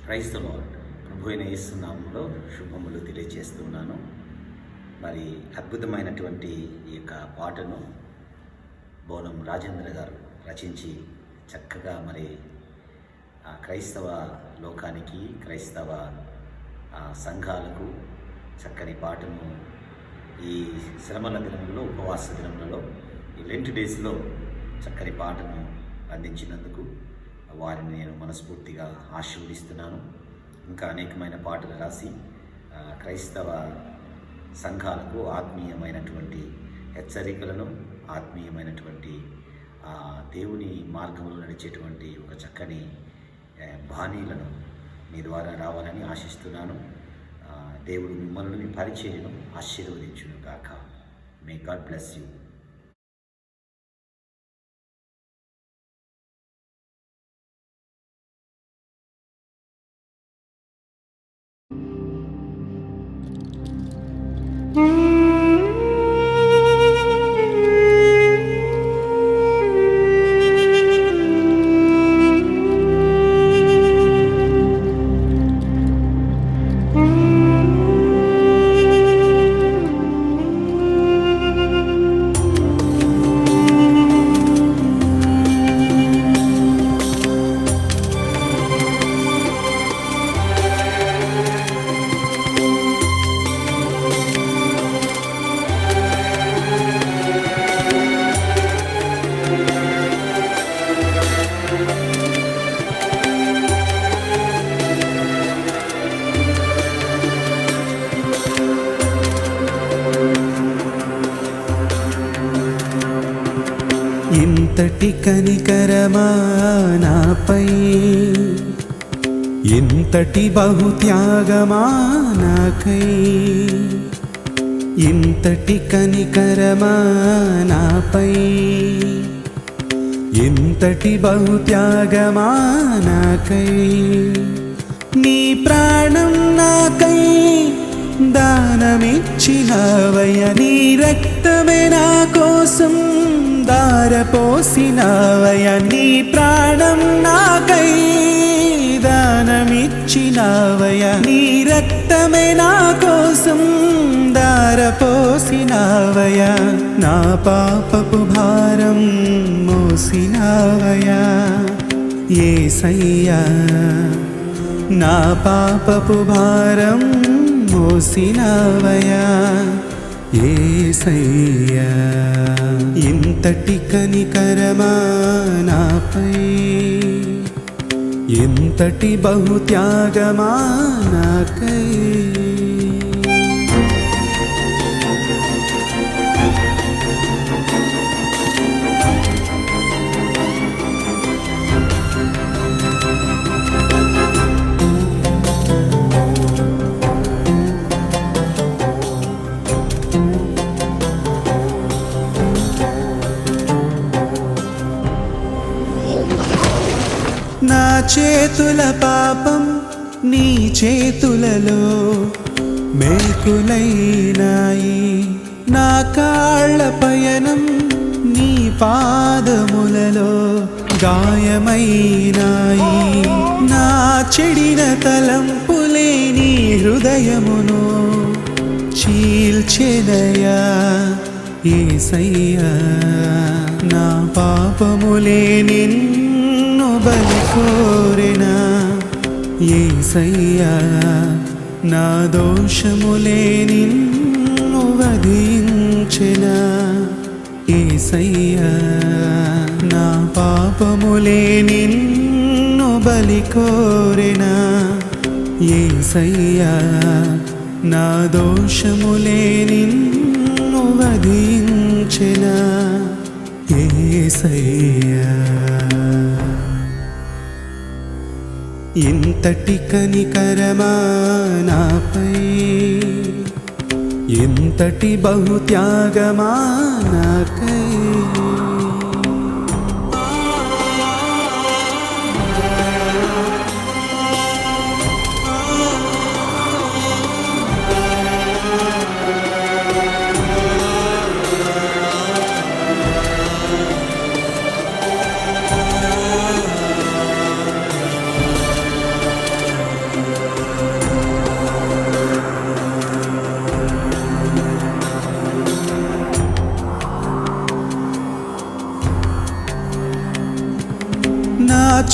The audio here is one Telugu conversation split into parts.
Praise the lord. ప్రభు అయిన యేసు నామములో శుభములు తెలియజేస్తున్నాను. మరి అద్భుతమైనటువంటి ఈ యొక్క పాటను బోనం రాజేంద్ర గారు రచించి చక్కగా మరి క్రైస్తవ లోకానికి, క్రైస్తవ సంఘాలకు చక్కని పాటను ఈ శ్రమల దినములలో, ఉపవాస దినములలో, ఈ లెంట్ డేస్లో చక్కని పాటను అందించినందుకు వారిని నేను మనస్ఫూర్తిగా ఆశీర్వదిస్తున్నాను. ఇంకా అనేకమైన పాటలు రాసి క్రైస్తవ సంఘాలకు ఆత్మీయమైనటువంటి హెచ్చరికలను, ఆత్మీయమైనటువంటి దేవుని మార్గంలో నడిచేటువంటి ఒక చక్కని బాణీలను మీ ద్వారా రావాలని ఆశిస్తున్నాను. దేవుడు మిమ్మల్ని, మీ పరిచర్యను ఆశీర్వదించును గాక. May God bless you. ఇంతటి కనికరమా నాపై, ఇంతటి బహుత్యాగమా నాకై, ఇంతటి కనికరమా నాపై, ఇంతటి బహుత్యాగమా నాకై, నీ ప్రాణం నాకై దానమిచ్చినవయ, నీ రక్తమే నా కోసం దారపోసినవయ, నీ ప్రాణం నాకై దానమిచ్చినవయ, నీ రక్తమే నా కోసం దారపోసినవయ, నా పాపపు భారం మోసినవయ యేసయ్యా, నా పాపపు భారం మోసినవయా యేసయ్యా. ఇంతటి కనికరమా నాపై, ఇంతటి బహుత్యాగమా నాకై. నా చేతుల పాపం నీ చేతులలో మేకులైనాయి, నా కాళ్ళ పయనం నీ పాదములలో గాయమైనాయి, నా చెడిన తలంపులే నీ హృదయమును చీల్చెదయా యేసయ్యా, నా పాపములే నిన్ను బలి కోరెనా యేసయ్యా, నా దోషములే నిన్ను వధించెనా యేసయ్యా, నా పాపములే నిన్ను బలి కోరెనా యేసయ్యా, నా దోషములే నిన్ను వధించెనా యేసయ్యా. ఇంతటి కనికరమా నాపై, ఇంతటి బహుత్యాగమా నాకై.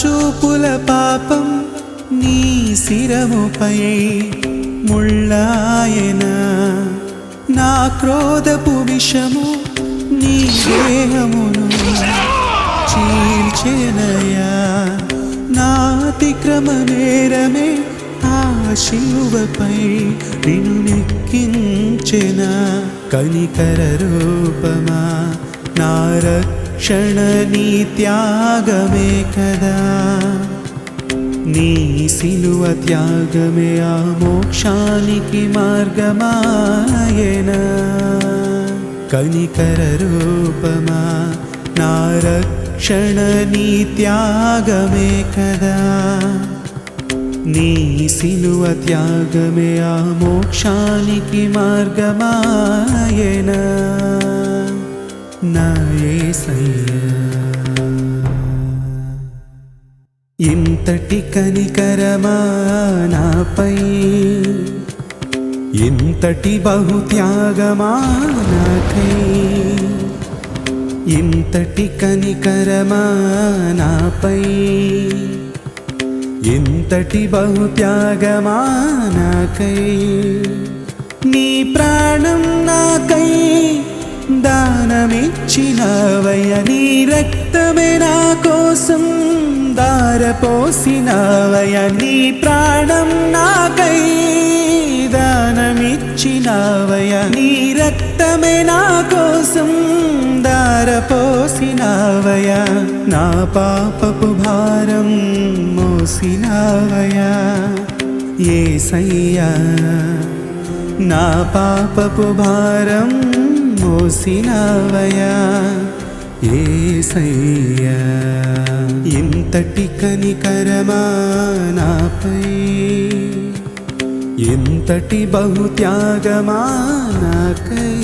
చూపుల పాపం నీ శిరముపై ముళ్ళాయన, నా క్రోధపు విషము నీ దేహమును చీల్చెనయా, నా అతిక్రమ నేరమే ఆ శిలువపై నిన్ను నెక్కించెన. కనికర రూపమా నా రక్షణ నీ త్యాగమే కదా, నీ శిలువ త్యాగమే ఆ మోక్షానికి మార్గమాయన. కనికర రూపమా నా రక్షణ నీ త్యాగమే కదా, నీ శిలువ త్యాగమే ఆ మోక్షానికి మార్గమాయన. నా యేసయ్యా, ఇంతటి కనికరమా నాపై, ఇంతటి బహుత్యాగమా నాకై, ఇంతటి కనికరమా నాపై, ఇంతటి బహుత్యాగమా నాకై. నీ ప్రాణం నాకై దానమిచ్చినవయ్య, నీ రక్తమే నా కోసం దారపోసినవయ్య. నీ ప్రాణం నాకై దానమిచ్చినవయ్య, నీ రక్తమే నా కోసం దారపోసినవయ్య. నా పాపపు భారం మోసినవయ్య యేసయ్యా, నా పాపపు భారం మోసినవయ్యా యేసయ్యా. ఇంతటి కనికరమా నాపై, ఇంతటి బహుత్యాగమా నాకై.